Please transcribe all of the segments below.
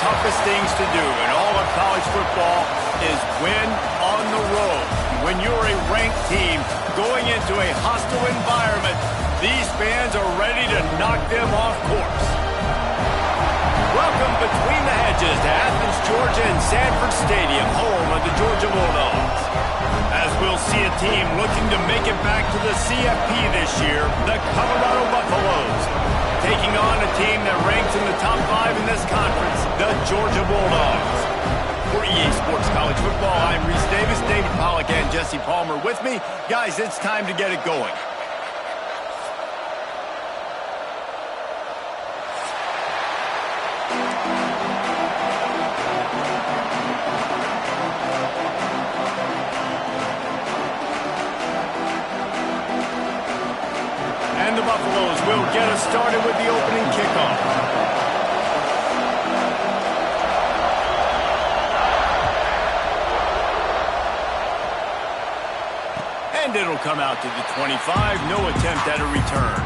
toughest things to do in all of college football is win on the road. When you're a ranked team going into a hostile environment, these fans are ready to knock them off course. Welcome between the hedges to Athens, Georgia and Sanford Stadium, home of the Georgia Bulldogs. As we'll see a team looking to make it back to the CFP this year, the Colorado Buffaloes, taking on a team that ranks in the top 5 in this conference, the Georgia Bulldogs. For EA Sports College Football, I'm Reese Davis, David Pollack, and Jesse Palmer with me. Guys, it's time to get it going. And the Buffaloes will get us started with the opening kickoff. And it'll come out to the 25. No attempt at a return.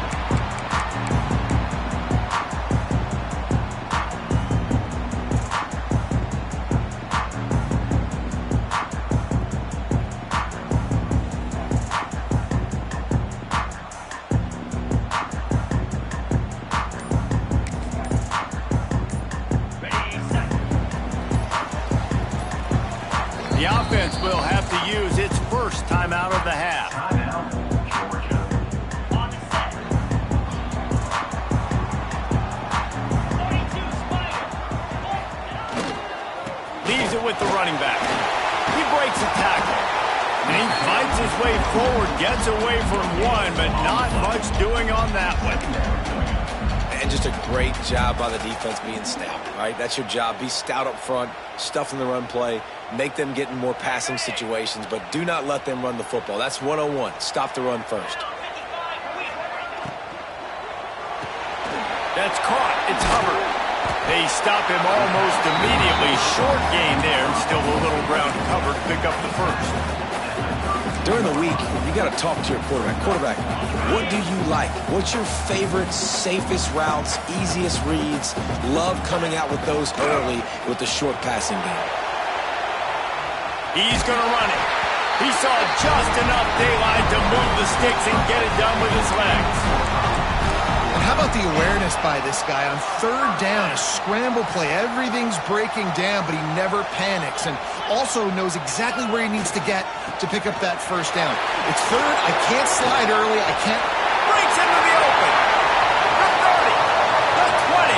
The offense will have to use its first timeout of the half. Timeout, Georgia. On the set. 42 Spider. Leaves it with the running back. He breaks a tackle. And he fights his way forward, gets away from one, but not much doing on that one. And just a great job by the defense being stout, right? That's your job. Be stout up front, stuff in the run play, make them get in more passing situations, but do not let them run the football. That's 101. Stop the run first. That's caught. It's Hubbard. They stop him almost immediately. Short gain there, and still a little ground cover to pick up the first. During the week, you got to talk to your quarterback. Quarterback, what do you like? What's your favorite, safest routes, easiest reads? Love coming out with those early with the short passing game. He's going to run it. He saw just enough daylight to move the sticks and get it done with his legs. And how about the awareness by this guy on third down, a scramble play. Everything's breaking down, but he never panics and also knows exactly where he needs to get to pick up that first down. It's third. I can't slide early. I can't. Breaks into the open. The 30. The 20.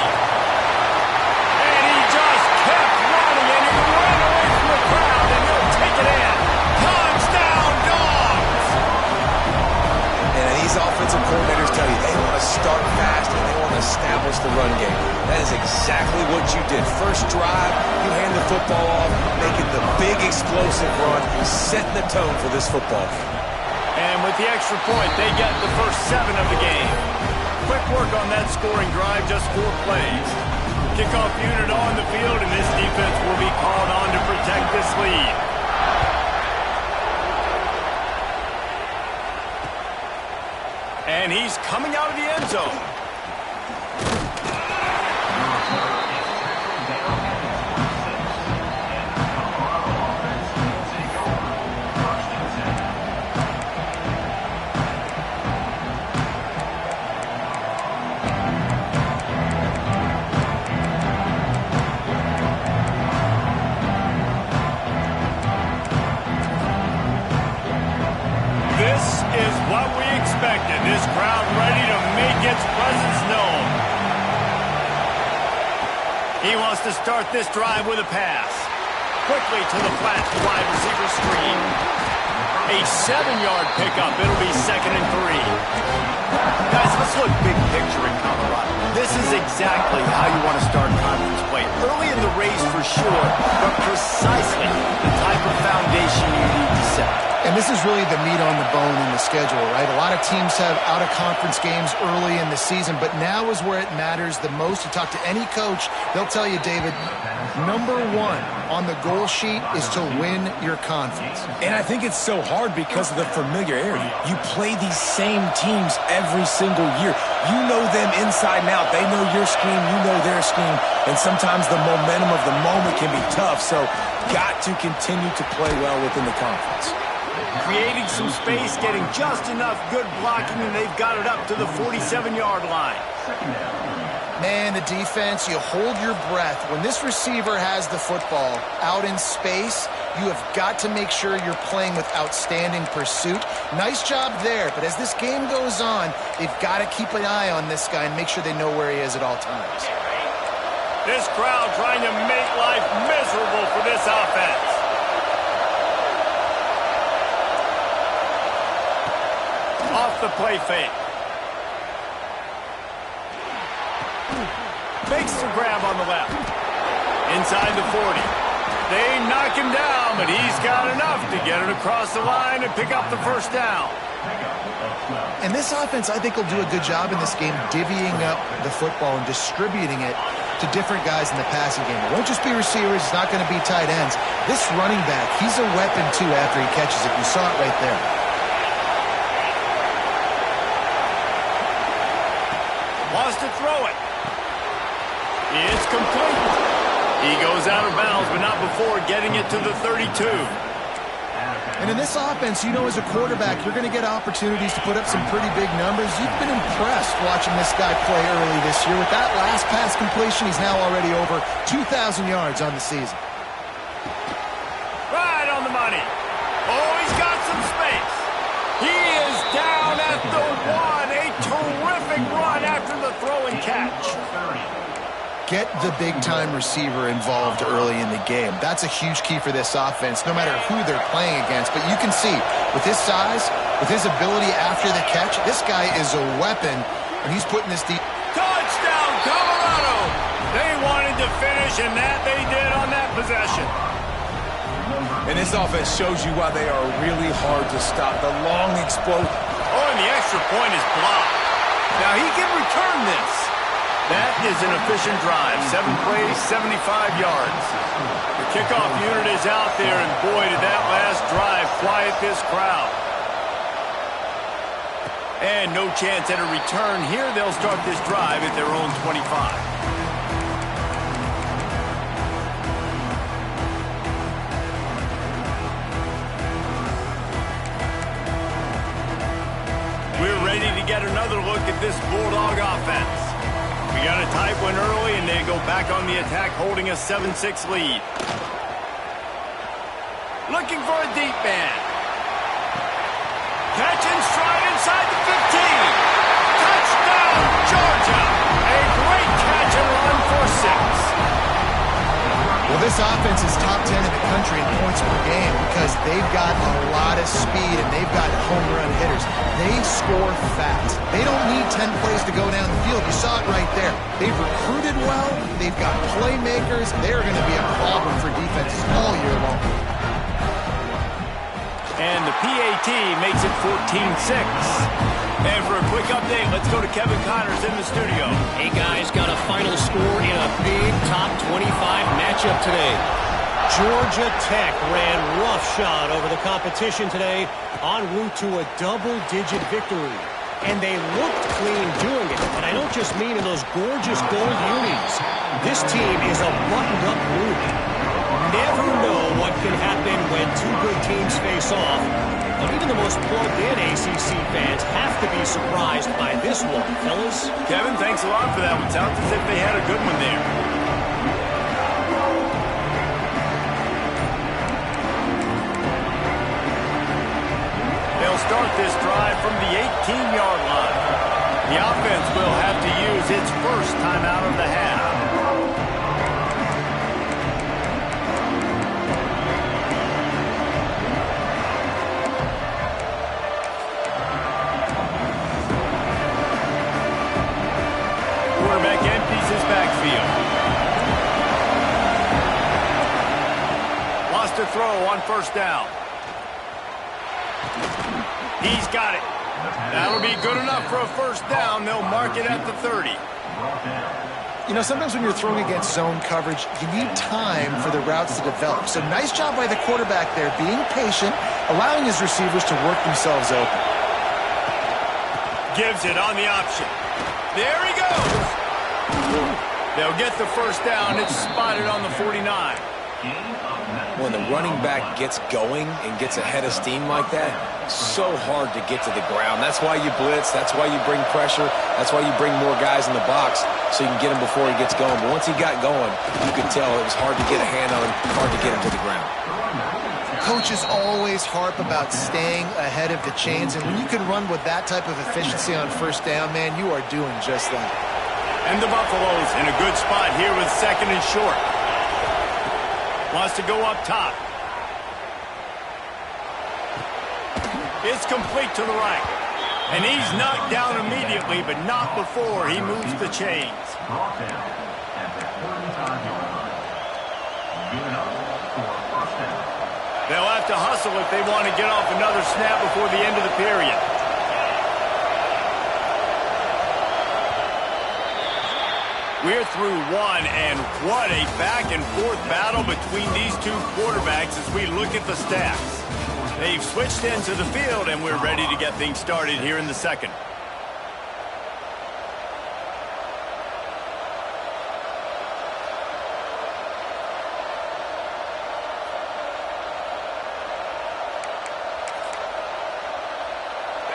And he just kept running, and he ran away from the crowd, and they'll take it in. Touchdown, Dogs! And these offensive coordinators tell you they want to start fast and they want to establish the run game. That is exactly what you did. First drive, you hand the football off, making the big explosive run, setting the tone for this football game. And with the extra point, they get the first 7 of the game. Quick work on that scoring drive, just 4 plays. Kickoff unit on the field, and this defense will be called on to protect this lead. And he's coming out of the end zone. This is what we expected. This crowd ready to make its presence known. He wants to start this drive with a pass. Quickly to the flat wide receiver screen. A 7-yard pickup. It'll be 2nd and 3. Guys, let's look big picture in Colorado. This is exactly how you want to start conference play. Early in the race for sure, but precisely the type of foundation you need to set. And this is really the meat on the bone in the schedule, right? A lot of teams have out-of-conference games early in the season, but now is where it matters the most. You talk to any coach, they'll tell you, David, Number one on the goal sheet is to win your conference. And I think it's so hard because of the familiarity. You play these same teams every single year. You know them inside and out. They know your scheme, you know their scheme, and sometimes the momentum of the moment can be tough, so got to continue to play well within the conference. Creating some space, getting just enough good blocking, and they've got it up to the 47-yard line. Man, the defense, you hold your breath. When this receiver has the football out in space, you have got to make sure you're playing with outstanding pursuit. Nice job there, but as this game goes on, they've got to keep an eye on this guy and make sure they know where he is at all times. This crowd trying to make life miserable for this offense. Off the play fake. Makes the grab on the left. Inside the 40. They knock him down, but he's got enough to get it across the line and pick up the first down. And this offense, I think, will do a good job in this game divvying up the football and distributing it to different guys in the passing game. It won't just be receivers. It's not going to be tight ends. This running back, he's a weapon, too, after he catches it. You saw it right there. Wants to throw it. It's complete. He goes out of bounds, but not before getting it to the 32. And in this offense, you know, as a quarterback, you're going to get opportunities to put up some pretty big numbers. You've been impressed watching this guy play early this year. With that last pass completion, he's now already over 2,000 yards on the season. Right on the money. Oh, he's got some space. He is down at the 1. A terrific run after the throw and catch. Get the big-time receiver involved early in the game. That's a huge key for this offense, no matter who they're playing against. But you can see, with his size, with his ability after the catch, this guy is a weapon, and he's putting this deep. Touchdown, Colorado! They wanted to finish, and that they did on that possession. And this offense shows you why they are really hard to stop. The long explosion. Oh, and the extra point is blocked. Now he can return this. That is an efficient drive. 7 plays, 75 yards. The kickoff unit is out there, and boy, did that last drive quiet this crowd. And no chance at a return here. They'll start this drive at their own 25. We're ready to get another look at this Bulldog offense. We got a tight one early, and they go back on the attack, holding a 7-6 lead. Looking for a deep man. Catch and stride inside the 15. Touchdown, Georgia. A great catch and run for 6. Well, this offense is top 10 in the country in points per game because they've got a lot of speed and they've got home run hitters. They score fast. They don't need 10 plays to go down the field. You saw it right there. They've recruited well. They've got playmakers. They're going to be a problem for defenses all year long. And the PAT makes it 14-6. And for a quick update, let's go to Kevin Connors in the studio. Hey, guys, got a final score in a big top 25 matchup today. Georgia Tech ran roughshod over the competition today en route to a double-digit victory. And they looked clean doing it. And I don't just mean in those gorgeous gold unis. This team is a buttoned-up group. Never know what can happen when two good teams face off. But even the most plugged-in ACC fans have to be surprised by this one, fellas. Kevin, thanks a lot for that one. Sounds as if they had a good one there. They'll start this drive from the 18-yard line. The offense will have to use its first timeout of the half. Quarterback empties his backfield. Lost a throw on first down. He's got it. That'll be good enough for a first down. They'll mark it at the 30. You know, sometimes when you're throwing against zone coverage, you need time for the routes to develop. So nice job by the quarterback there, being patient, allowing his receivers to work themselves open. Gives it on the option. There he goes. They'll get the first down. It's spotted on the 49. When the running back gets going and gets ahead of steam like that, so hard to get to the ground. That's why you blitz. That's why you bring pressure. That's why you bring more guys in the box so you can get him before he gets going. But once he got going, you could tell it was hard to get a hand on him, hard to get him to the ground. Coaches always harp about staying ahead of the chains, and when you can run with that type of efficiency on first down, man, you are doing just that. And the Buffaloes in a good spot here with second and short. Wants to go up top. It's complete to the right. And he's knocked down immediately, but not before he moves the chains. They'll have to hustle if they want to get off another snap before the end of the period. We're through one, and what a back-and-forth battle between these two quarterbacks as we look at the stats. They've switched into the field, and we're ready to get things started here in the second.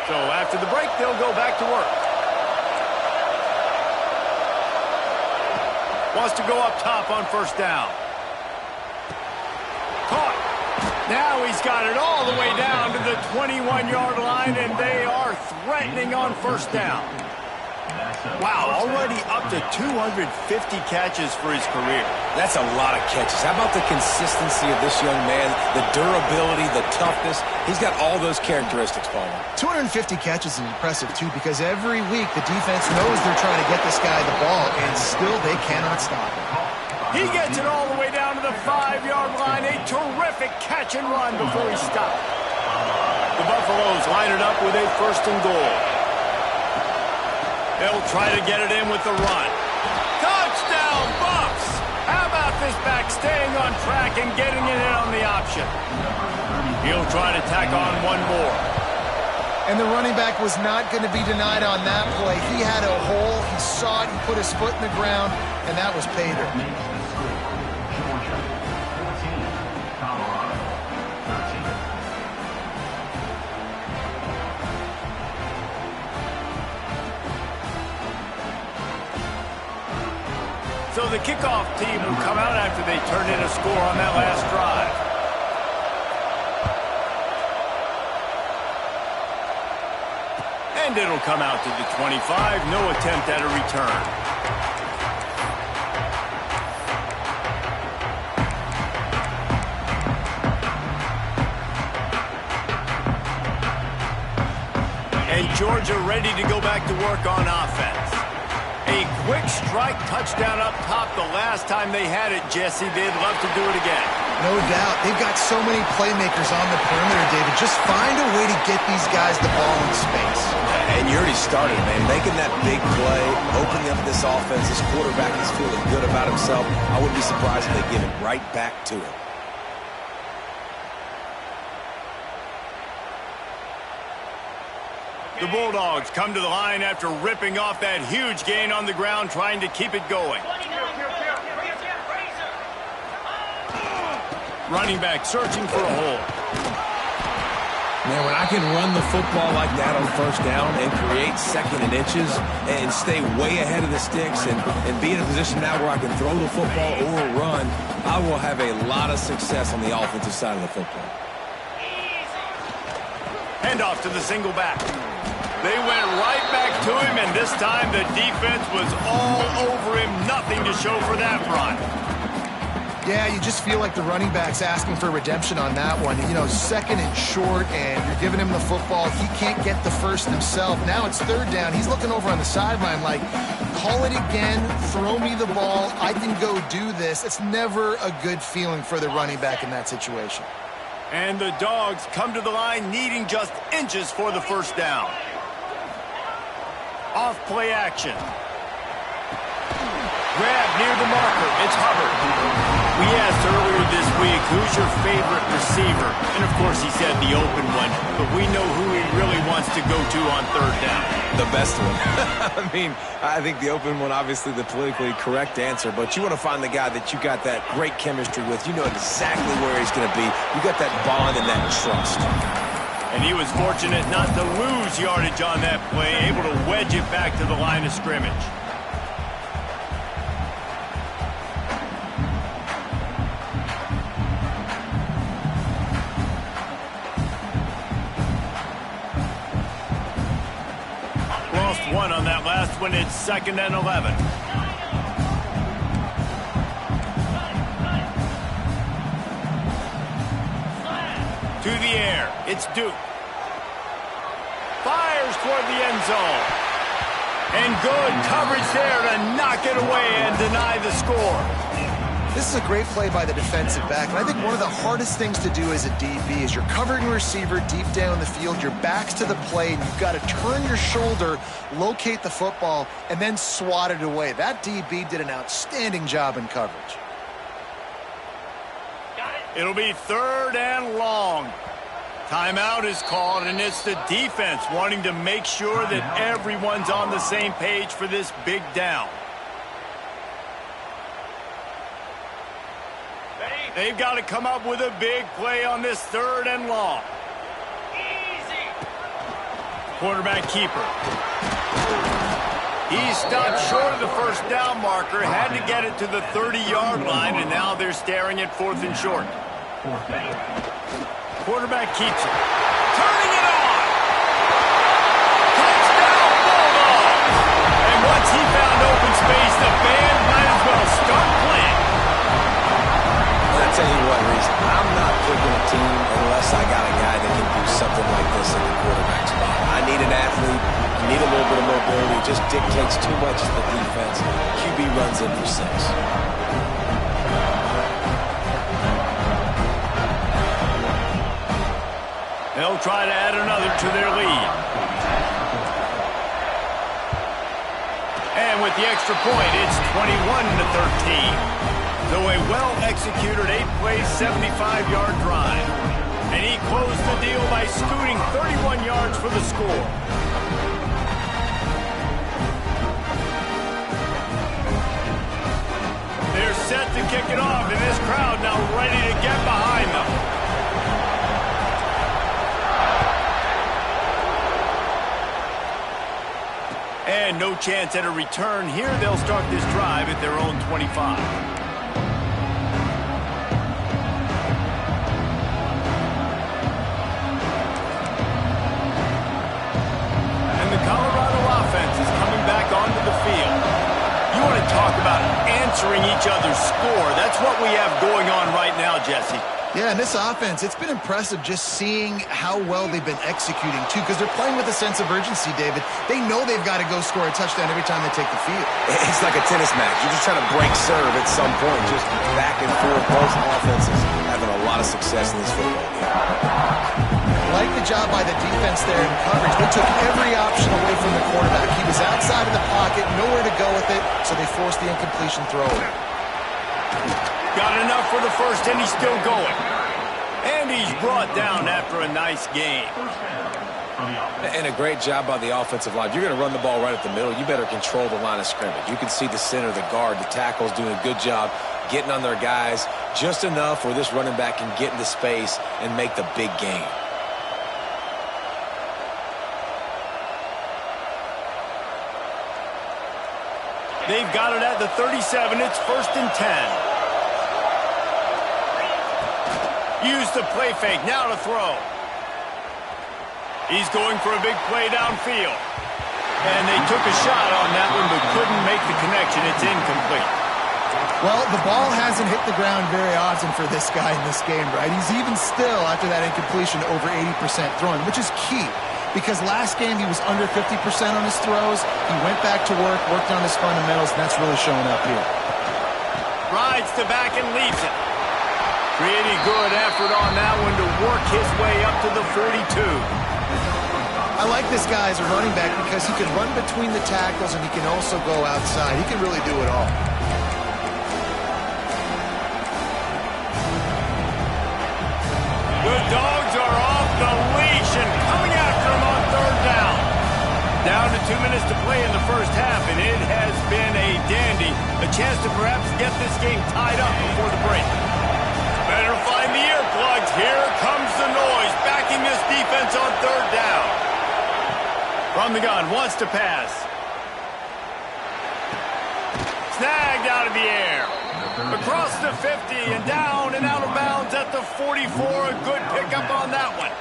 So after the break, they'll go back to work. Wants to go up top on first down. Caught. Now he's got it all the way down to the 21-yard line, and they are threatening on first down. Wow, already up to 250 catches for his career. That's a lot of catches. How about the consistency of this young man, the durability, the toughness? He's got all those characteristics, Palmer. 250 catches is impressive, too, because every week the defense knows they're trying to get this guy the ball, and still they cannot stop him. He gets it all the way down to the 5-yard line. A terrific catch and run before he stopped. The Buffaloes line it up with a first and goal. They'll try to get it in with the run. Touchdown, Buffs! How about this back staying on track and getting it in on the option? He'll try to tack on one more. And the running back was not going to be denied on that play. He had a hole, he saw it, he put his foot in the ground, and that was pay dirt. So the kickoff team will come out after they turn in a score on that last drive. And it'll come out to the 25. No attempt at a return. And Georgia ready to go back to work on offense. A quick strike touchdown up top the last time they had it, Jesse. They'd love to do it again. No doubt. They've got so many playmakers on the perimeter, David. Just find a way to get these guys the ball in space. And you already started, man. Making that big play, opening up this offense. This quarterback is feeling good about himself. I wouldn't be surprised if they give it right back to him. The Bulldogs come to the line after ripping off that huge gain on the ground, trying to keep it going. Running back searching for a hole. Man, when I can run the football like that on first down and create second and inches and stay way ahead of the sticks and be in a position now where I can throw the football or run, I will have a lot of success on the offensive side of the football. Hand off to the single back. They went right back to him, and this time the defense was all over him. Nothing to show for that run. Yeah, you just feel like the running back's asking for redemption on that one. You know, second and short, and you're giving him the football. He can't get the first himself. Now it's third down. He's looking over on the sideline like, call it again, throw me the ball, I can go do this. It's never a good feeling for the running back in that situation. And the Dogs come to the line needing just inches for the first down. Off play action. grab near the marker. It's Hubbard. We asked earlier this week, who's your favorite receiver? And, of course, he said the open one. But we know who he really wants to go to on third down. The best one. I mean, I think the open one, obviously the politically correct answer, but you want to find the guy that you got that great chemistry with. You know exactly where he's going to be. You got that bond and that trust. And he was fortunate not to lose yardage on that play, able to wedge it back to the line of scrimmage. Lost one on that last one. It's 2nd and 11. To the air. It's Duke. Fires toward the end zone. And good coverage there to knock it away and deny the score. This is a great play by the defensive back, and I think one of the hardest things to do as a DB is you're covering a receiver deep down the field, your back's to the play, and you've got to turn your shoulder, locate the football, and then swat it away. That DB did an outstanding job in coverage. It'll be 3rd and long. Timeout is called, and it's the defense wanting to make sure that everyone's on the same page for this big down. They've got to come up with a big play on this 3rd and long. Quarterback keeper. He stopped short of the first down marker, had to get it to the 30-yard line, and now they're staring at 4th and short. Quarterback keeps it. Turning it on! Touchdown, Bulldogs! And once he found open space, the band might as well start playing. I'll tell you what, Reese, I'm not picking a team unless I got a guy that can do something like this in the quarterback spot. I need an athlete. I need a little bit of mobility. It just dictates too much of the defense. QB runs in for 6. They'll try to add another to their lead. And with the extra point, it's 21-13. So a well-executed 8-play, 75-yard drive. And he closed the deal by scooting 31 yards for the score. They're set to kick it off, and this crowd now ready to get behind them. And no chance at a return here. They'll start this drive at their own 25. And the Colorado offense is coming back onto the field. You want to talk about answering each other's score. That's what we have going on right now, Jesse. Yeah, and this offense, it's been impressive just seeing how well they've been executing, too, because they're playing with a sense of urgency, David. They know they've got to go score a touchdown every time they take the field. It's like a tennis match. You're just trying to break serve at some point, just back and forth. Both offenses having a lot of success in this football game. Like the job by the defense there in coverage. They took every option away from the quarterback. He was outside of the pocket, nowhere to go with it, so they forced the incompletion throw. Got enough for the first, and he's still going. And he's brought down after a nice game. And a great job by the offensive line. If you're going to run the ball right at the middle, you better control the line of scrimmage. You can see the center, the guard, the tackles doing a good job getting on their guys just enough where this running back can get into space and make the big game. They've got it at the 37. It's 1st and 10. Use the play fake. Now to throw. He's going for a big play downfield. And they took a shot on that one but couldn't make the connection. It's incomplete. Well, the ball hasn't hit the ground very often for this guy in this game, right? He's even still, after that incompletion, over 80% throwing, which is key. Because last game he was under 50% on his throws. He went back to work, worked on his fundamentals, and that's really showing up here. Rides the back and leaves it. Pretty good effort on that one to work his way up to the 42. I like this guy as a running back because he can run between the tackles and he can also go outside. He can really do it all. The Dogs are off the leash and coming after him on third down. Down to 2 minutes to play in the first half, and it has been a dandy. A chance to perhaps get this game tied up before the break. Better find the earplugs. Here comes the noise, backing this defense on third down. From the gun, wants to pass. Snagged out of the air. Across the 50 and down and out of bounds at the 44. A good pickup on that one.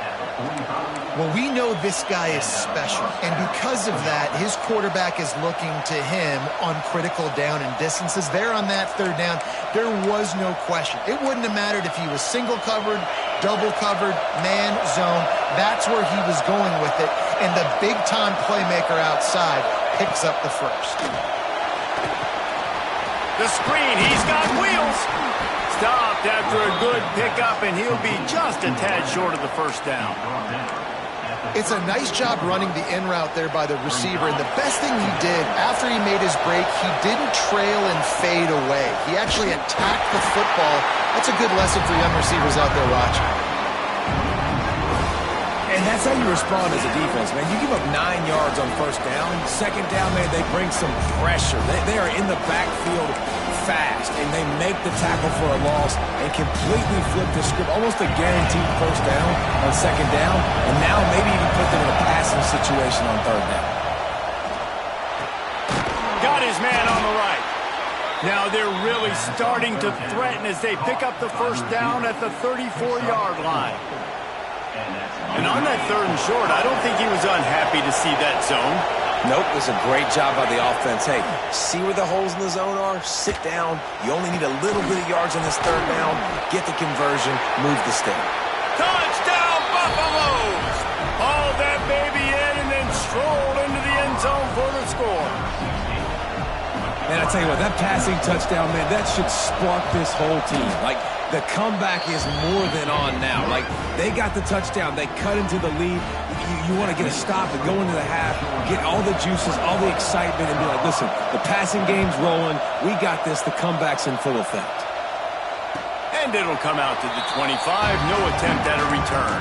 Well, we know this guy is special, and because of that, his quarterback is looking to him on critical down and distances. There on that third down, there was no question. It wouldn't have mattered if he was single covered, double covered, man, zone. That's where he was going with it, and the big-time playmaker outside picks up the first. The screen, he's got wheels. Stopped after a good pickup, and he'll be just a tad short of the first down. It's a nice job running the in route there by the receiver, and the best thing he did after he made his break, he didn't trail and fade away. He actually attacked the football. That's a good lesson for young receivers out there watching. And that's how you respond as a defense, man. You give up 9 yards on first down. Second down, man, they bring some pressure. They are in the backfield fast, and they make the tackle for a loss and completely flip the script. Almost a guaranteed first down on second down, and now maybe even put them in a passing situation on third down. Got his man on the right. Now they're really starting to threaten as they pick up the first down at the 34-yard line. And on that third and short, I don't think he was unhappy to see that zone. Nope, it was a great job by the offense. Hey, see where the holes in the zone are? Sit down. You only need a little bit of yards on this third down. Get the conversion. Move the stick. Touchdown, Buffaloes! Haul that baby in and then stroll into the end zone for the score. Man, I tell you what, that passing touchdown, man, that should spark this whole team. Like, the comeback is more than on now. Like, they got the touchdown. They cut into the lead. You want to get a stop and go into the half, get all the juices, all the excitement, and be like, listen, the passing game's rolling. We got this. The comeback's in full effect. And it'll come out to the 25. No attempt at a return.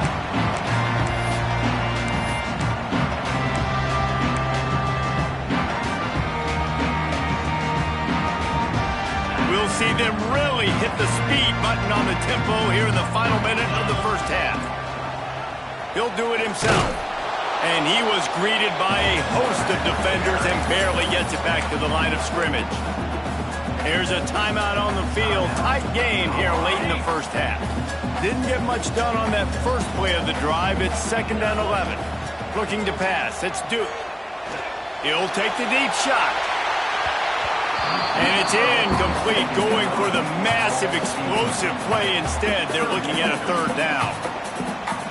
We'll see them really hit the speed button on the tempo here in the final minute of the first half. He'll do it himself. And he was greeted by a host of defenders and barely gets it back to the line of scrimmage. Here's a timeout on the field. Tight game here late in the first half. Didn't get much done on that first play of the drive. It's 2nd and 11. Looking to pass. It's Duke. He'll take the deep shot. And it's incomplete, going for the massive, explosive play instead. They're looking at a third down.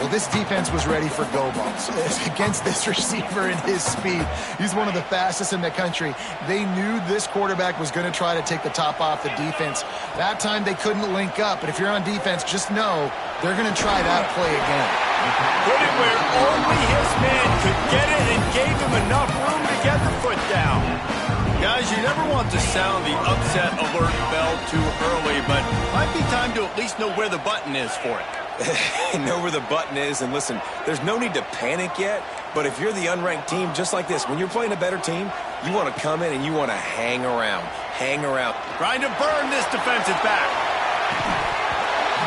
Well, this defense was ready for go balls against this receiver and his speed. He's one of the fastest in the country. They knew this quarterback was going to try to take the top off the defense. That time they couldn't link up, but if you're on defense, just know they're going to try that play again. Put it where only his man could get it and gave him enough room to get the foot down. Guys, you never want to sound the upset alert bell too early, but might be time to at least know where the button is for it. Know where the button is, and listen, there's no need to panic yet, but if you're the unranked team, just like this, when you're playing a better team, you want to come in and you want to hang around. Trying to burn this defensive back.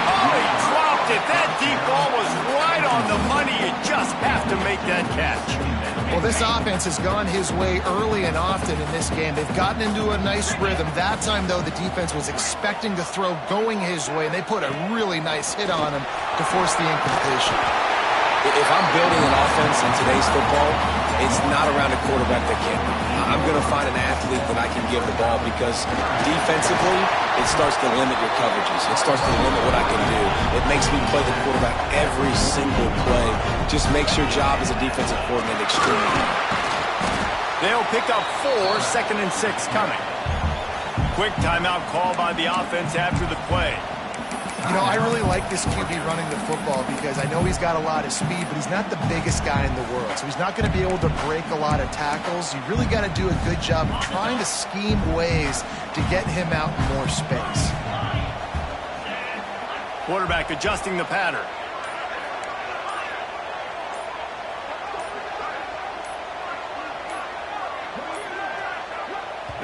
Oh, he dropped it. That deep ball was right on the money. You just have to make that catch. Well, this offense has gone his way early and often in this game. They've gotten into a nice rhythm. That time, though, the defense was expecting the throw going his way, and they put a really nice hit on him to force the incompletion. If I'm building an offense in today's football, it's not around a quarterback that can. I'm going to find an athlete that I can give the ball because defensively, it starts to limit your coverages. It starts to limit what I can do. It makes me play the quarterback every single play. Just makes your job as a defensive coordinator extremely hard. They'll pick up 4, 2nd and 6 coming. Quick timeout call by the offense after the play. You know, I really like this QB running the football because I know he's got a lot of speed, but he's not the biggest guy in the world. So he's not going to be able to break a lot of tackles. You really got to do a good job of trying to scheme ways to get him out in more space. Quarterback adjusting the pattern.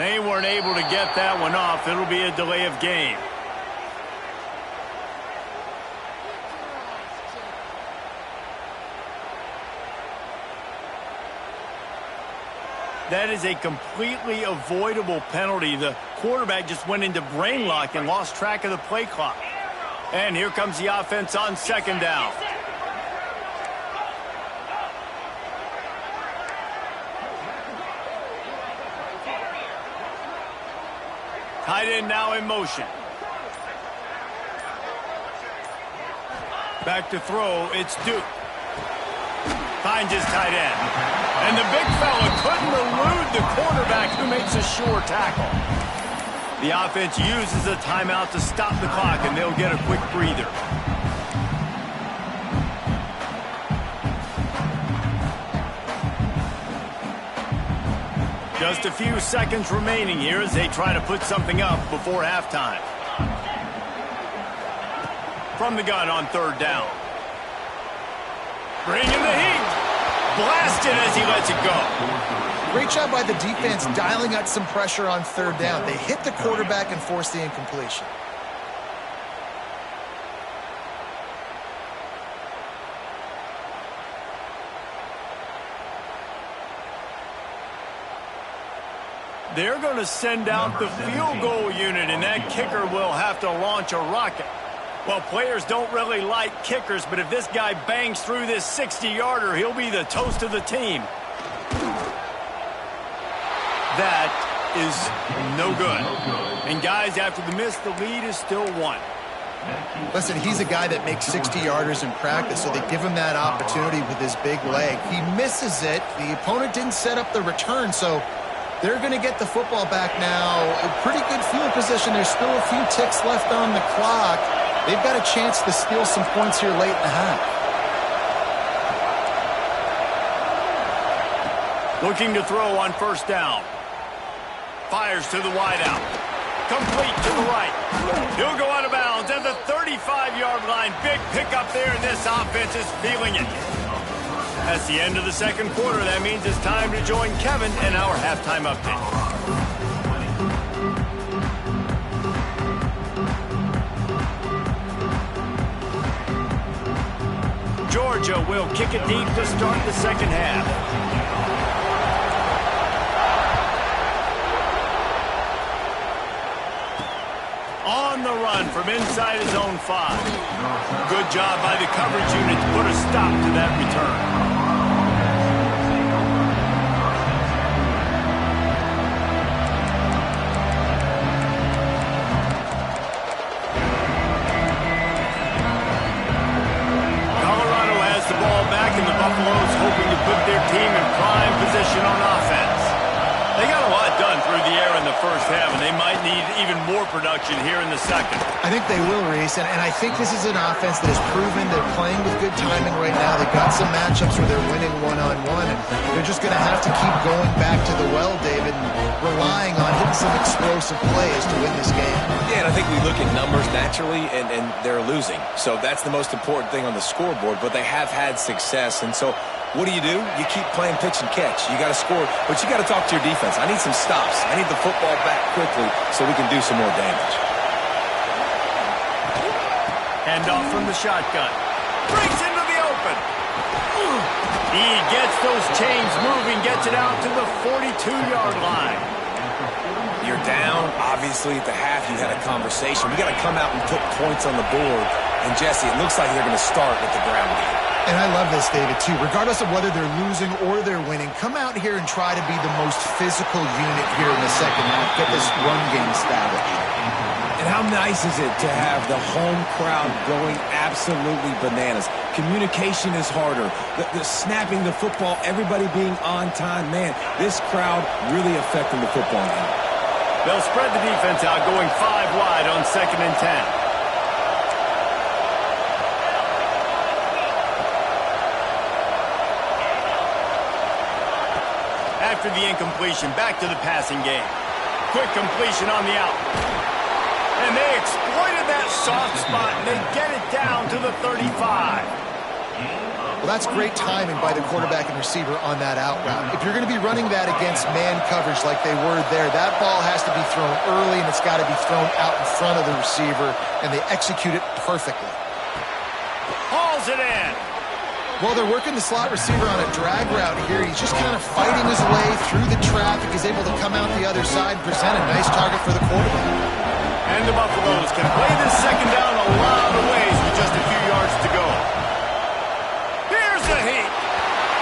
They weren't able to get that one off. It'll be a delay of game. That is a completely avoidable penalty. The quarterback just went into brain lock and lost track of the play clock. And here comes the offense on second down. Tight end now in motion. Back to throw, it's Duke. Finds his tight end. And the big fella couldn't elude the quarterback who makes a sure tackle. The offense uses a timeout to stop the clock, and they'll get a quick breather. Just a few seconds remaining here as they try to put something up before halftime. From the gun on third down. Bring in the heat. Blasted as he lets it go. Great job by the defense dialing out some pressure on third down. They hit the quarterback and forced the incompletion. They're going to send out the field goal unit, and that kicker will have to launch a rocket. Well, players don't really like kickers, but if this guy bangs through this 60-yarder, he'll be the toast of the team. That is no good. And, guys, after the miss, the lead is still one. Listen, he's a guy that makes 60-yarders in practice, so they give him that opportunity with his big leg. He misses it. The opponent didn't set up the return, so they're going to get the football back now. A pretty good field position. There's still a few ticks left on the clock. They've got a chance to steal some points here late in the half. Looking to throw on first down. Fires to the wideout. Complete to the right. He'll go out of bounds at the 35-yard line. Big pickup there, and this offense is feeling it. That's the end of the second quarter. That means it's time to join Kevin in our halftime update. Georgia will kick it deep to start the second half. On the run from inside his own 5. Good job by the coverage unit to put a stop to that return. And the Buffaloes hoping to put their team in prime position on offense. They got a lot done through the air in the first half, and they might need even more production here in the second. I think they will, Reese, and I think this is an offense that has proven they're playing with good timing right now. They've got some matchups where they're winning one-on-one, and they're just going to have to keep going back to the well, David, and relying on hitting some explosive plays to win this game. Yeah, and I think we look at numbers naturally, and they're losing. So that's the most important thing on the scoreboard, but they have had success, and so what do? You keep playing pitch and catch. You got to score, but you got to talk to your defense. I need some stops. I need the football back quickly so we can do some more damage. Handoff from the shotgun. Breaks into the open. He gets those chains moving, gets it out to the 42-yard line. You're down, obviously, at the half. You had a conversation. We got to come out and put points on the board. And, Jesse, it looks like they're going to start with the ground game. And I love this, David, too. Regardless of whether they're losing or they're winning, come out here and try to be the most physical unit here in the second half. Get this run game established. And how nice is it to have the home crowd going absolutely bananas? Communication is harder. The snapping the football, everybody being on time. Man, this crowd really affecting the football game. They'll spread the defense out, going 5 wide on 2nd and 10. After the incompletion, back to the passing game. Quick completion on the out. And they exploited that soft spot, and they get it down to the 35. Well, that's great timing by the quarterback and receiver on that out route. If you're going to be running that against man coverage like they were there, that ball has to be thrown early, and it's got to be thrown out in front of the receiver, and they execute it perfectly. Hauls it in. Well, they're working the slot receiver on a drag route here. He's just kind of fighting his way through the traffic. He's able to come out the other side and present a nice target for the quarterback. And the Buffaloes can play this second down a lot of ways with just a few yards to go. Here's the heat.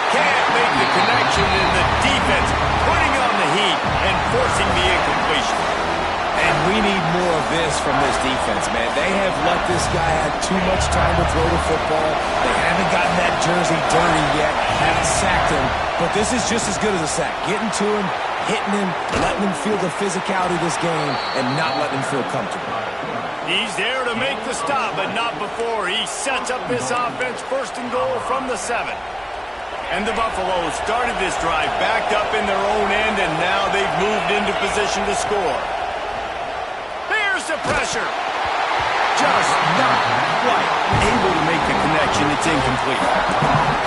Can't make the connection, in the defense putting on the heat and forcing the incompletion. And we need more of this from this defense, man. They have let this guy have too much time to throw the football. They haven't gotten that jersey dirty yet, haven't sacked him. But this is just as good as a sack. Getting to him, hitting him, letting him feel the physicality of this game, and not letting him feel comfortable. He's there to make the stop, but not before. He sets up this offense first and goal from the 7. And the Buffaloes started this drive backed up in their own end, and now they've moved into position to score. Here's the pressure. Just not quite able to make the connection. It's incomplete.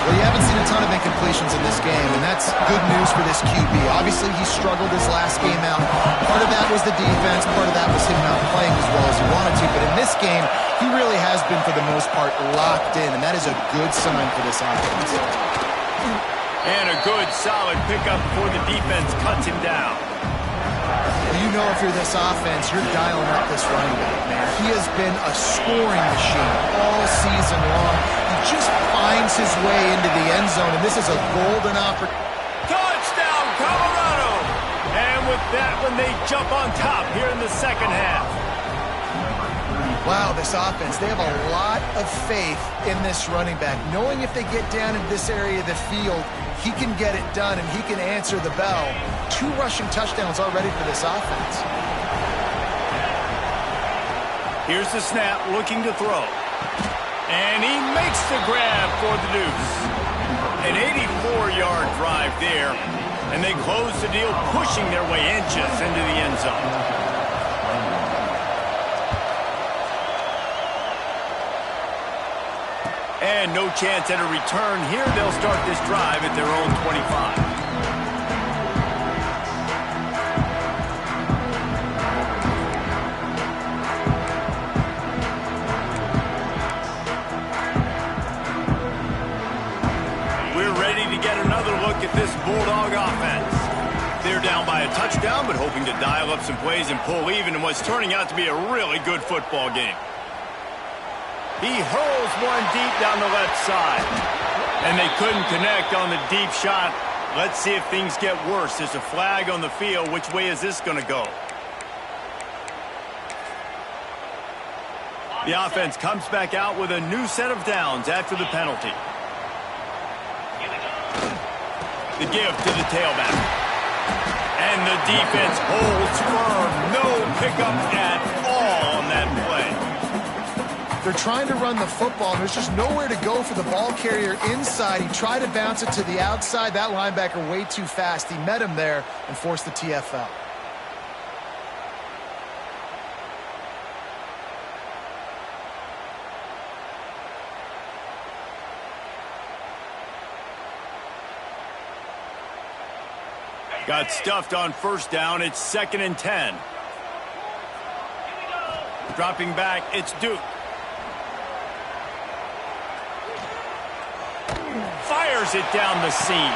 Well, you haven't seen a ton of incompletions in this game, and that's good news for this QB. Obviously, he struggled his last game out. Part of that was the defense. Part of that was him not playing as well as he wanted to. But in this game, he really has been, for the most part, locked in, and that is a good sign for this offense. And a good, solid pickup before the defense cuts him down. Well, you know, if you're this offense, you're dialing up this running back, man. He has been a scoring machine all season long. He just finds his way into the end zone, and this is a golden opportunity. Touchdown, Colorado! And with that one, they jump on top here in the second half. Wow, this offense, they have a lot of faith in this running back, knowing if they get down in this area of the field, he can get it done and he can answer the bell. 2 rushing touchdowns already for this offense. Here's the snap, looking to throw. And he makes the grab for the deuce. An 84-yard drive there, and they close the deal, pushing their way inches into the end zone. And no chance at a return here. They'll start this drive at their own 25. We're ready to get another look at this Bulldog offense. They're down by a touchdown, but hoping to dial up some plays and pull even in what's turning out to be a really good football game. He hurls one deep down the left side. And they couldn't connect on the deep shot. Let's see if things get worse. There's a flag on the field. Which way is this going to go? The offense comes back out with a new set of downs after the penalty. The give to the tailback. And the defense holds firm. No pickup at all on that play. They're trying to run the football, and there's just nowhere to go for the ball carrier inside. He tried to bounce it to the outside. That linebacker way too fast. He met him there and forced the TFL. Got stuffed on first down. It's 2nd and 10. Dropping back, it's Duke. Fires it down the seam.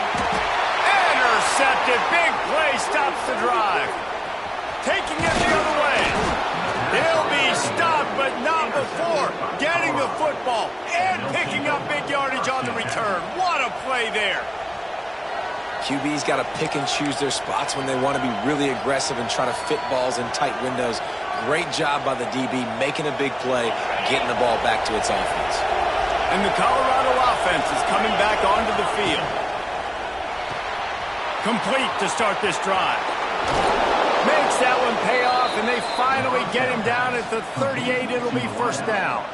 Intercepted. Big play stops the drive. Taking it the other way. He'll be stopped, but not before getting the football and picking up big yardage on the return. What a play there. QB's got to pick and choose their spots when they want to be really aggressive and try to fit balls in tight windows. Great job by the DB making a big play, getting the ball back to its offense. And the Colorado offense is coming back onto the field. Complete to start this drive. Makes that one pay off, and they finally get him down at the 38. It'll be first down.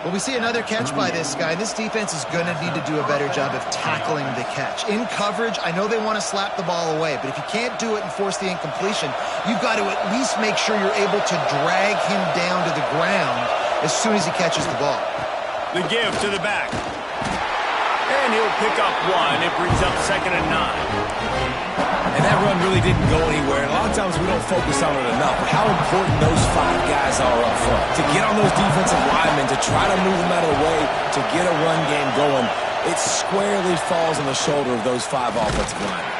Well, we see another catch by this guy. This defense is going to need to do a better job of tackling the catch. In coverage, I know they want to slap the ball away, but if you can't do it and force the incompletion, you've got to at least make sure you're able to drag him down to the ground as soon as he catches the ball. The give to the back. And he'll pick up one. It brings up 2nd and 9. And that run really didn't go anywhere. And a lot of times we don't focus on it enough. How important those 5 guys are up front. To get on those defensive linemen, to try to move them out of the way, to get a run game going, it squarely falls on the shoulder of those 5 offensive linemen.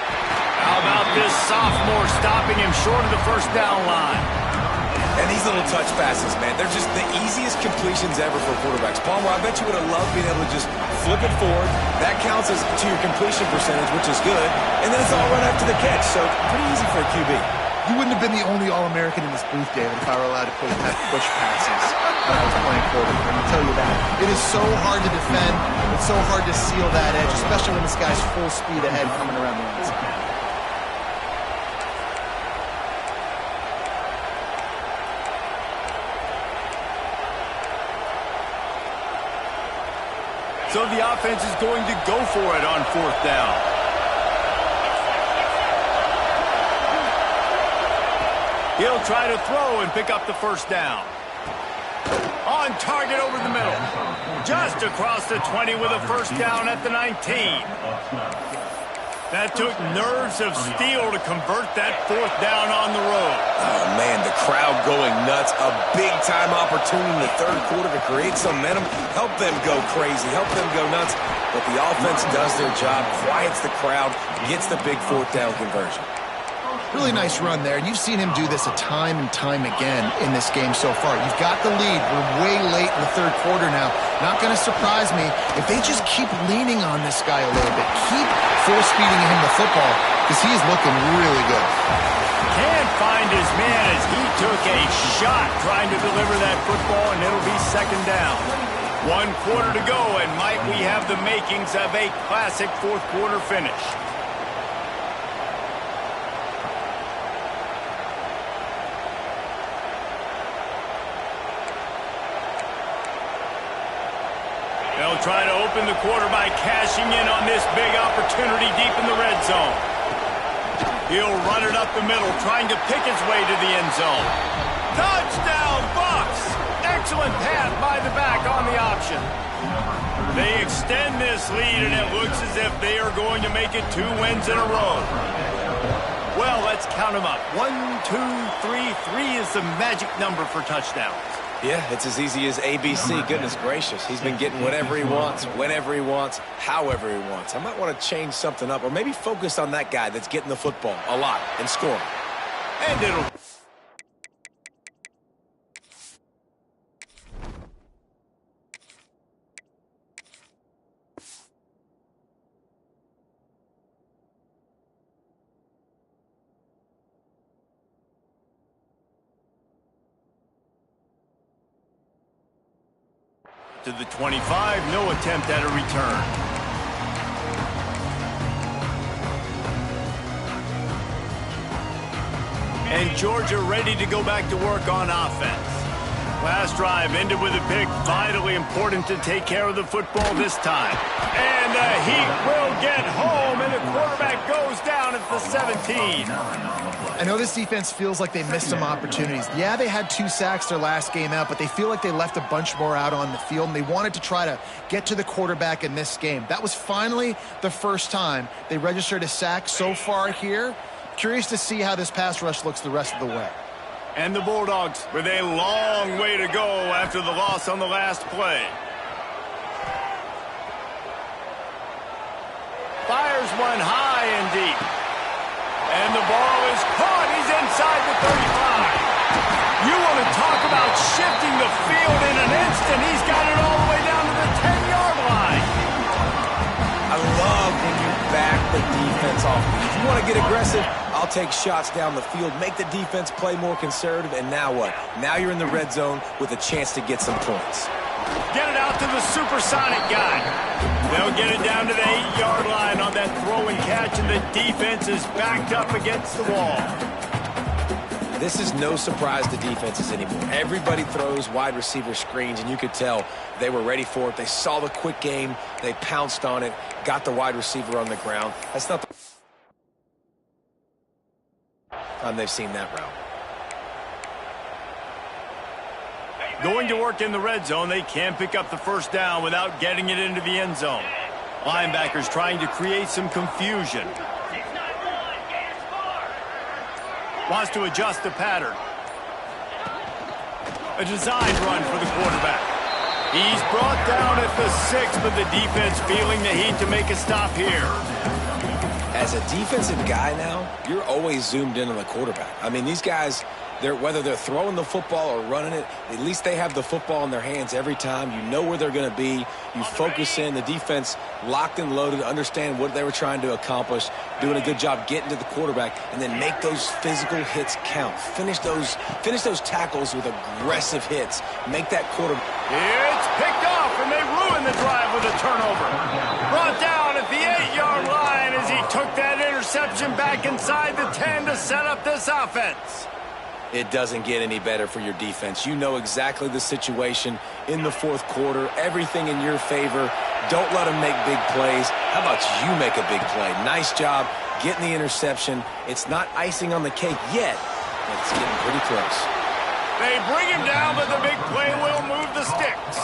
How about this sophomore stopping him short of the first down line? And these little touch passes, man, they're just the easiest completions ever for quarterbacks. Palmer, I bet you would have loved being able to just flip it forward. That counts as to your completion percentage, which is good. And then it's all run after the catch, so pretty easy for a QB. You wouldn't have been the only All-American in this booth, David, if I were allowed to have push passes when I was playing quarterback. Let me tell you that. It is so hard to defend. It's so hard to seal that edge, especially when this guy's full speed ahead coming around the outside. So the offense is going to go for it on 4th down. He'll try to throw and pick up the first down. On target over the middle. Just across the 20 with a first down at the 19. That took nerves of steel to convert that 4th down on the road. Oh, man, the crowd going nuts. A big-time opportunity in the 3rd quarter to create some momentum. Help them go crazy. Help them go nuts. But the offense does their job, quiets the crowd, gets the big 4th down conversion. Really nice run there, and you've seen him do this a time and time again in this game so far. You've got the lead. We're way late in the 3rd quarter now. Not going to surprise me if they just keep leaning on this guy a little bit. Keep force-feeding him the football, because he is looking really good. Can't find his man as he took a shot trying to deliver that football, and it'll be 2nd down. 1 quarter to go, and might we have the makings of a classic 4th quarter finish. They'll try to open the quarter by cashing in on this big opportunity deep in the red zone. He'll run it up the middle, trying to pick his way to the end zone. Touchdown, Bucks! Excellent pass by the back on the option. They extend this lead, and it looks as if they are going to make it 2 wins in a row. Well, let's count them up. 1, 2, 3. 3 is the magic number for touchdowns. Yeah, it's as easy as ABC. Goodness gracious. He's been getting whatever he wants, whenever he wants, however he wants. I might want to change something up or maybe focus on that guy that's getting the football a lot and scoring. And it'll... to the 25, no attempt at a return. And Georgia ready to go back to work on offense. Last drive ended with a pick. Vitally important to take care of the football this time. And the Heat will get home, and the quarterback goes down at the 17. I know this defense feels like they missed some opportunities. Yeah, they had 2 sacks their last game out, but they feel like they left a bunch more out on the field, and they wanted to try to get to the quarterback in this game. That was finally the first time they registered a sack so far here. Curious to see how this pass rush looks the rest of the way. And the Bulldogs with a long way to go after the loss on the last play. Fires one high and deep. And the ball is caught. He's inside the 35. You want to talk about shifting the field in an instant. He's got it all the way down to the 10-yard line. I love when you back the defense off. If you want to get aggressive, I'll take shots down the field, make the defense play more conservative, and now what? Now you're in the red zone with a chance to get some points. Get it out to the supersonic guy. They'll get it down to the 8-yard line on that throw and catch, and the defense is backed up against the wall. This is no surprise to defenses anymore. Everybody throws wide receiver screens, and you could tell they were ready for it. They saw the quick game. They pounced on it, got the wide receiver on the ground. That's not the time they've seen that route. Going to work in the red zone, they can't pick up the first down without getting it into the end zone. Linebackers trying to create some confusion. Wants to adjust the pattern. A design run for the quarterback. He's brought down at the 6, but the defense feeling the heat to make a stop here. As a defensive guy now, you're always zoomed in on the quarterback. I mean, these guys, whether they're throwing the football or running it, at least they have the football in their hands every time. You know where they're going to be. You focus in. The defense locked and loaded, understand what they were trying to accomplish, doing a good job getting to the quarterback, and then make those physical hits count. Finish those tackles with aggressive hits. Make that quarterback. It's picked off, and they ruin the drive with a turnover. Brought down at the 8-yard line as he took that interception back inside the 10 to set up this offense. It doesn't get any better for your defense. You know exactly the situation in the fourth quarter. Everything in your favor. Don't let them make big plays. How about you make a big play? Nice job getting the interception. It's not icing on the cake yet, but it's getting pretty close. They bring him down, but the big play will move the sticks.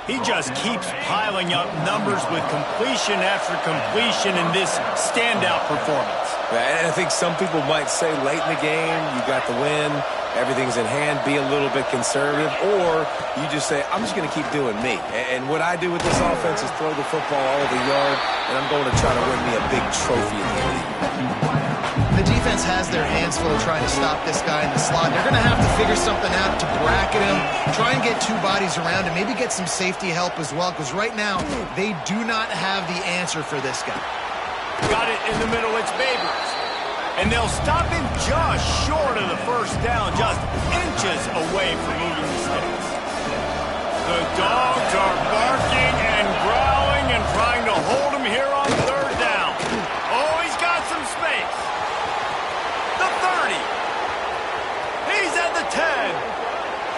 He just keeps piling up numbers with completion after completion in this standout performance. And I think some people might say late in the game, you got the win, everything's in hand, be a little bit conservative, or you just say, I'm just going to keep doing me. And what I do with this offense is throw the football all over the yard, and I'm going to try to win me a big trophy in the league. The defense has their hands full trying to stop this guy in the slot. They're going to have to figure something out to bracket him, try and get two bodies around him, maybe get some safety help as well, because right now they do not have the answer for this guy. Got it in the middle, it's Babers. And they'll stop him just short of the first down, just inches away from moving the sticks. The dogs are barking and growling and trying to hold him here on third down. Oh, he's got some space. The 30. He's at the 10.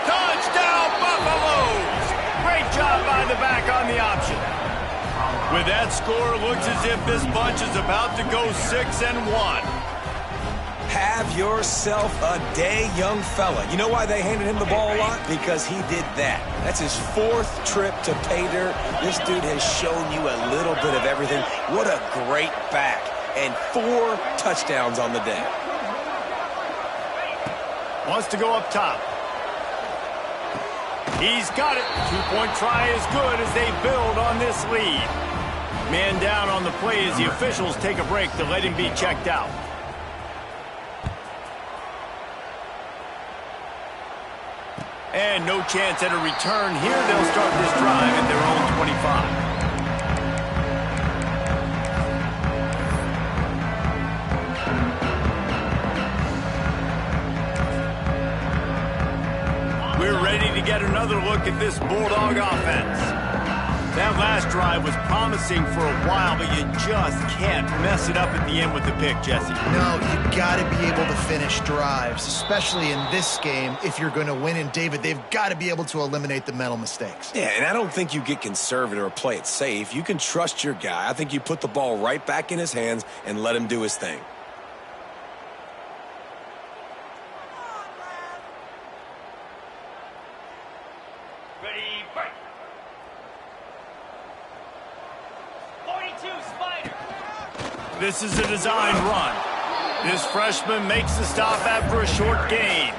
Touchdown, Buffaloes. Great job by the back on the option. With that score, looks as if this bunch is about to go 6-1. Have yourself a day, young fella. You know why they handed him the ball a lot? Because he did that. That's his 4th trip to pay dirt. This dude has shown you a little bit of everything. What a great back. And 4 touchdowns on the day. Wants to go up top. He's got it. 2-point try is good as they build on this lead. Man down on the play as the officials take a break to let him be checked out. And no chance at a return here. They'll start this drive at their own 25. We're ready to get another look at this Bulldog offense. That last drive was promising for a while, but you just can't mess it up at the end with the pick, Jesse. No, you got to be able to finish drives, especially in this game if you're going to win. And, David, they've got to be able to eliminate the mental mistakes. Yeah, and I don't think you get conservative or play it safe. You can trust your guy. I think you put the ball right back in his hands and let him do his thing. Ready, break. 42 Spider. This is a design run. This freshman makes the stop after a short gain.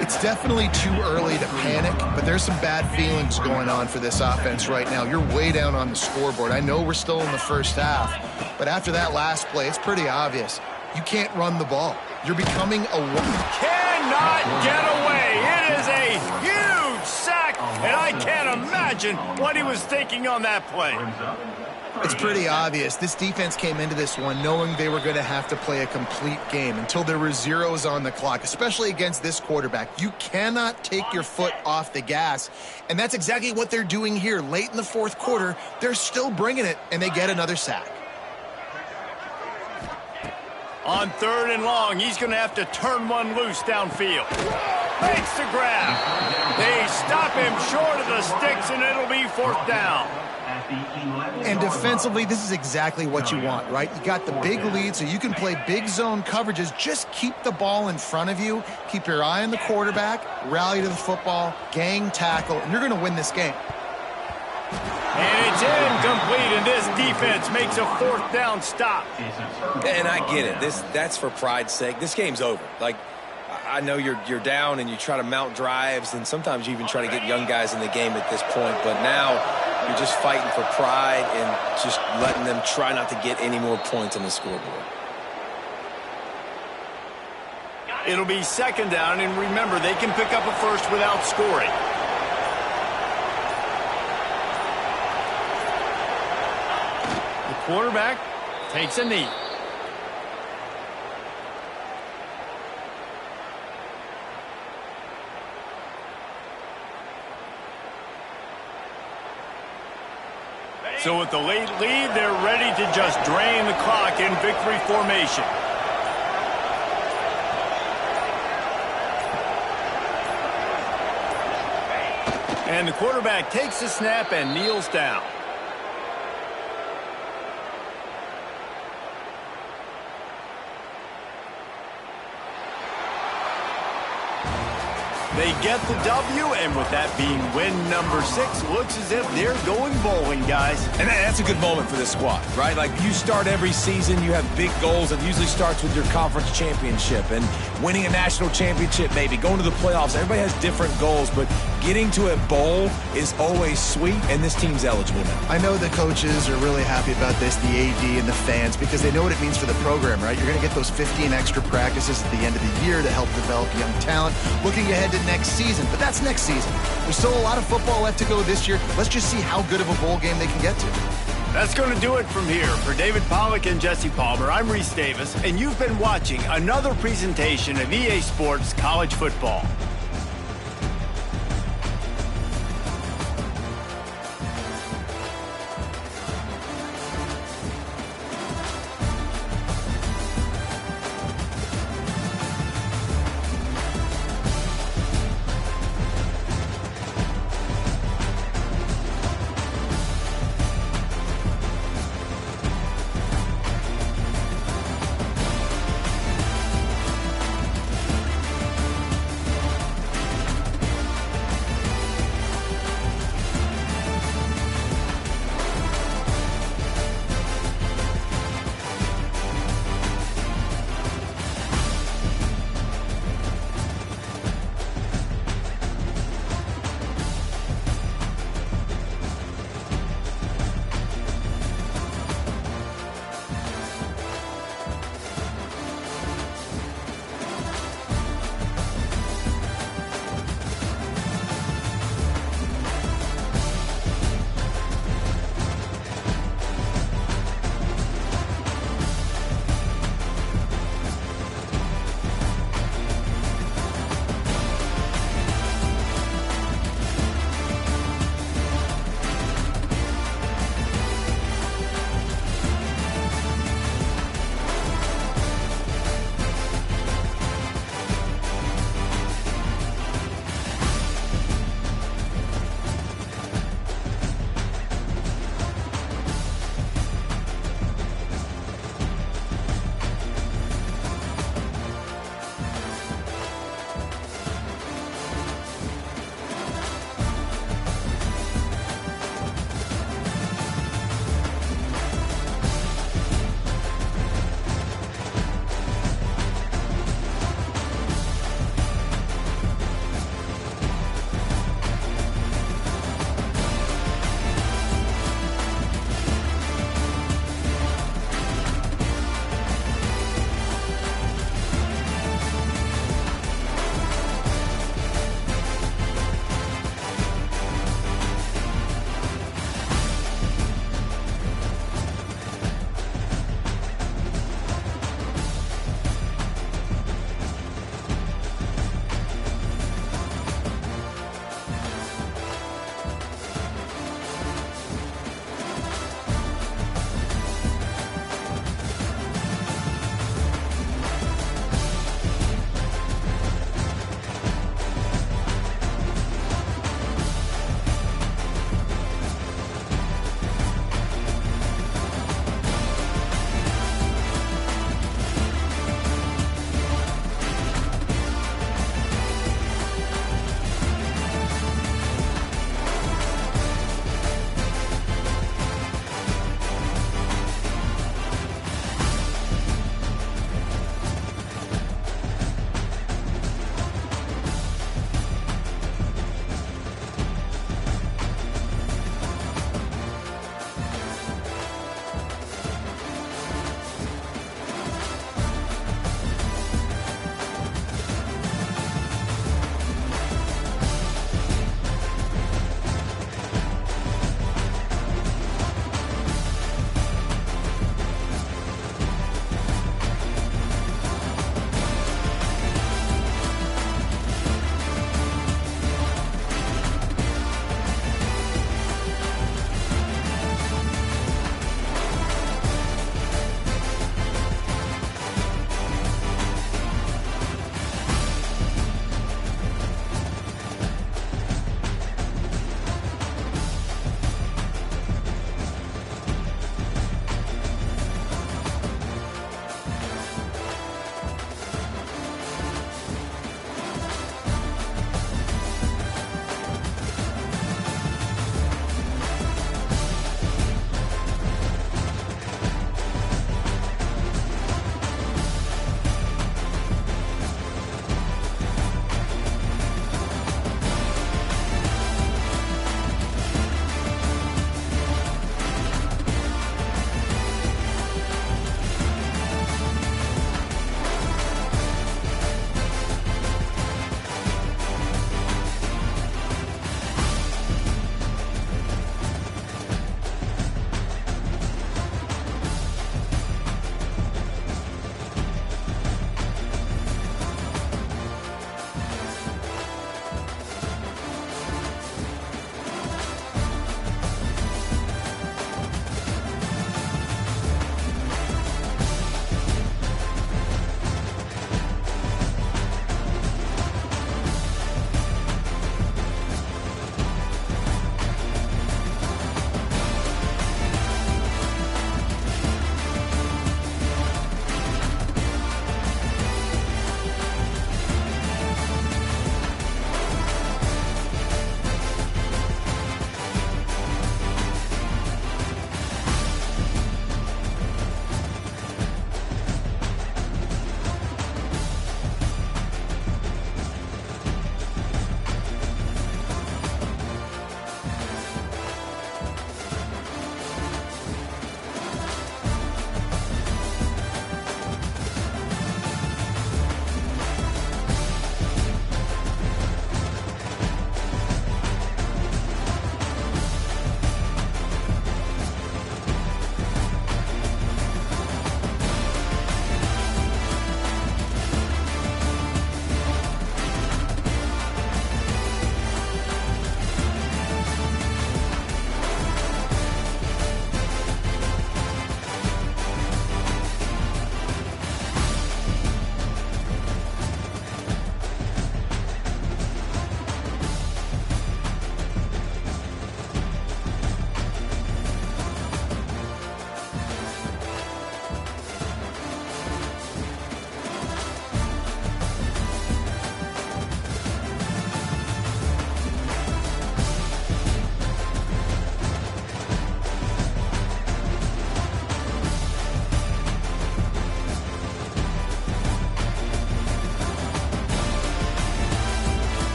It's definitely too early to panic, but there's some bad feelings going on for this offense right now. You're way down on the scoreboard. I know we're still in the first half, but after that last play, it's pretty obvious. You can't run the ball. You're becoming a... Cannot get away. It is a huge sack, and I can't imagine what he was thinking on that play. It's pretty obvious. This defense came into this one knowing they were going to have to play a complete game until there were zeros on the clock, especially against this quarterback. You cannot take your foot off the gas, and that's exactly what they're doing here. Late in the fourth quarter, they're still bringing it, and they get another sack. On 3rd and long, he's going to have to turn one loose downfield. Makes the grab. They stop him short of the sticks, and it'll be 4th down. And defensively, this is exactly what you want, right? You got the big lead, so you can play big zone coverages. Just keep the ball in front of you. Keep your eye on the quarterback. Rally to the football. Gang tackle. And you're going to win this game. And It's incomplete, and this defense makes a fourth down stop. And I get it. That's for pride's sake. This game's over. Like, I know you're down and you try to mount drives, and sometimes you even try to get young guys in the game at this point. But now you're just fighting for pride and just letting them try not to get any more points on the scoreboard. It'll be second down, and remember, they can pick up a first without scoring. The quarterback takes a knee. So with the late lead, they're ready to just drain the clock in victory formation. And the quarterback takes the snap and kneels down. They get the W, and with that being win number 6, looks as if they're going bowling, guys. And that's a good moment for this squad, right? Like, you start every season, you have big goals. It usually starts with your conference championship and winning a national championship, maybe going to the playoffs. Everybody has different goals, but getting to a bowl is always sweet, and this team's eligible now. I know the coaches are really happy about this, the AD and the fans, because they know what it means for the program, right? You're going to get those 15 extra practices at the end of the year to help develop young talent. Looking ahead to next season, but that's next season. There's still a lot of football left to go this year. Let's just see how good of a bowl game they can get to. That's going to do it from here. For David Pollack and Jesse Palmer, I'm Reese Davis, and you've been watching another presentation of EA Sports College Football.